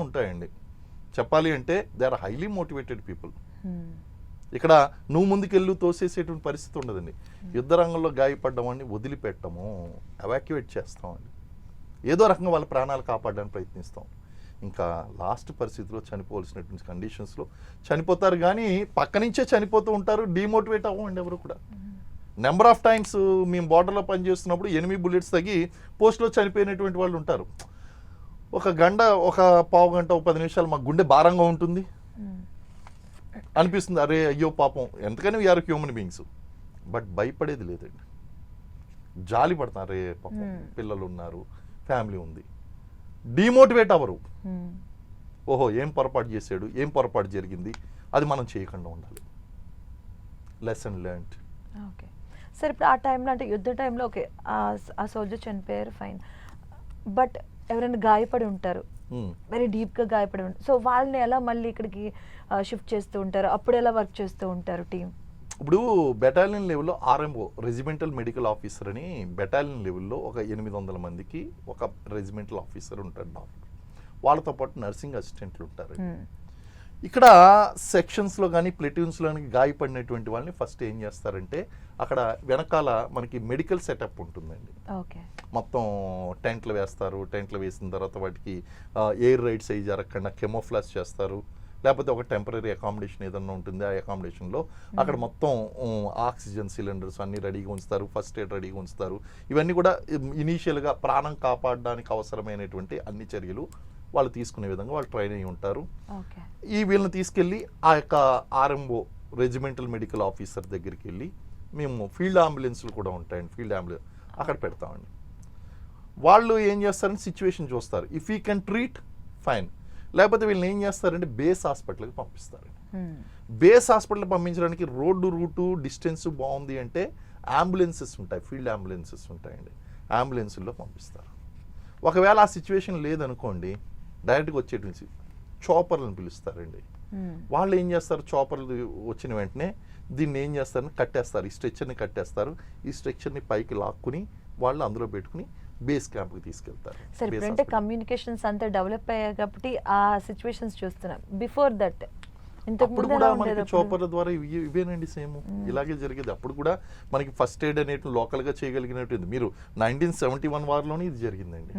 ఉంటాయండి. చెప్పాలి అంటే they are highly motivated people. ఇక్కడ నువ్వు ముందుకెళ్ళు తోసేసేటువంటి పరిస్థితి ఉండదండి. యుద్ధ రంగంలో గాయపడ్డం వాడిని వదిలిపెట్టము, ఎవాక్యువేట్ చేస్తామండి. ఏదో రకంగా వాళ్ళ ప్రాణాలు కాపాడడానికి ప్రయత్నిస్తాం. ఇంకా లాస్ట్ పరిస్థితిలో చనిపోవాల్సినటువంటి కండిషన్స్లో చనిపోతారు, కానీ పక్క నుంచే చనిపోతూ ఉంటారు. డిమోటివేట్ అవ్వండి ఎవరు కూడా. నెంబర్ ఆఫ్ టైమ్స్ మేము బార్డర్లో పనిచేస్తున్నప్పుడు 8 బుల్లెట్స్ తగ్గి పోస్ట్లో చనిపోయినటువంటి వాళ్ళు ఉంటారు. ఒక గంట, ఒక పావు గంట, ఒక 10 నిమిషాలు మా గుండె భారంగా ఉంటుంది అనిపిస్తుంది. అరే అయ్యో పాపం, ఎంతకని వీఆర్ హ్యూమన్ బీయింగ్స్. బట్ భయపడేది లేదండి, జాలి పడతారు. అరే పాపం పిల్లలు ఉన్నారు, ఫ్యామిలీ ఉంది. డిమోటివేట్ అవ్వరు. ఓహో ఏం పొరపాటు చేశాడు, ఏం పొరపాటు జరిగింది, అది మనం చేయకుండా ఉండాలి. Lesson learned. ఓకే సార్, ఇప్పుడు ఆ టైంలో అంటే యుద్ధ టైంలో ఓకే ఆ సోల్జర్ చనిపోయారు, ఫైన్. బట్ ఎవరైనా గాయపడి ఉంటారు, వెరీ డీప్గా గాయపడి ఉంటారు. సో వాళ్ళని ఎలా మళ్ళీ ఇక్కడికి షిఫ్ట్ చేస్తూ ఉంటారు, అప్పుడు ఎలా వర్క్ చేస్తూ ఉంటారు టీం? ఇప్పుడు బెటాలియన్ లెవెల్లో ఆర్ఎంఓ, రెజిమెంటల్ మెడికల్ ఆఫీసర్ అని బెటాలియన్ లెవెల్లో ఒక 800 మందికి ఒక రెజిమెంటల్ ఆఫీసర్ ఉంటాడు, డాక్టర్. వాళ్ళతో పాటు నర్సింగ్ అసిస్టెంట్లు ఉంటారు. ఇక్కడ సెక్షన్స్లో కానీ ప్లెటూన్స్లో కానీ గాయపడినటువంటి వాళ్ళని ఫస్ట్ ఏం చేస్తారంటే, అక్కడ వెనకాల మనకి మెడికల్ సెటప్ ఉంటుందండి. ఓకే, మొత్తం టెంట్లు వేస్తారు. టెంట్లు వేసిన తర్వాత వాటికి ఎయిర్ రైడ్స్ అయ్యి జరగకుండా కెమోఫ్లాష్ చేస్తారు. లేకపోతే ఒక టెంపరీ అకామిడేషన్ ఏదన్నా ఉంటుంది, ఆ అకామిడేషన్లో అక్కడ మొత్తం ఆక్సిజన్ సిలిండర్స్ అన్నీ రెడీగా ఉంచుతారు, ఫస్ట్ ఎయిడ్ రెడీగా ఉంచుతారు. ఇవన్నీ కూడా ఇనీషియల్గా ప్రాణం కాపాడడానికి అవసరమైనటువంటి అన్ని చర్యలు వాళ్ళు తీసుకునే విధంగా వాళ్ళు ట్రైన్ అయ్యి ఉంటారు. ఈ వీళ్ళని తీసుకెళ్ళి ఆ యొక్క ఆర్ఎంఓ, రెజిమెంటల్ మెడికల్ ఆఫీసర్ దగ్గరికి వెళ్ళి మేము ఫీల్డ్ అంబులెన్స్లు కూడా ఉంటాయండి, ఫీల్డ్ అంబులెన్స్ అక్కడ పెడతామండి. వాళ్ళు ఏం చేస్తారంటే సిచ్యువేషన్ చూస్తారు. If you can treat fine, లేకపోతే వీళ్ళని ఏం చేస్తారంటే బేస్ హాస్పిటల్కి పంపిస్తారు. బేస్ హాస్పిటల్కి పంపించడానికి రోడ్డు రూటు డిస్టెన్స్ బాగుంది అంటే అంబులెన్సెస్ ఉంటాయి, ఫీల్డ్ అంబులెన్సెస్ ఉంటాయండి, అంబులెన్సుల్లో పంపిస్తారు. ఒకవేళ ఆ సిచ్యువేషన్ లేదనుకోండి, డైరెక్ట్గా వచ్చేటువంటి చాపర్లను పిలుస్తారండి. వాళ్ళు ఏం చేస్తారు, చాపర్లు వచ్చిన వెంటనే దీన్ని ఏం చేస్తారని కట్టేస్తారు, ఈ స్ట్రెచ్చర్ని కట్టేస్తారు. ఈ స్ట్రెచ్చర్ని పైకి లాక్కుని వాళ్ళు అందులో పెట్టుకుని బేస్ క్యాంప్కి తీసుకెళ్తారు. సరే, ఇప్పుడంటే కమ్యూనికేషన్స్ అంతా డెవలప్ అయ్యాయి కాబట్టి ఆ సిచ్యువేషన్స్ చూస్తున్నాం. బిఫోర్ దట్ అప్పుడు కూడా మనకి చాపర్ల ద్వారా ఇవేనండి సేమ్ ఇలాగే జరిగేది. అప్పుడు కూడా మనకి ఫస్ట్ ఎయిడ్ అనేటువంటి లోకల్గా చేయగలిగినట్టు మీరు 1971 వార్లోనే ఇది జరిగిందండి.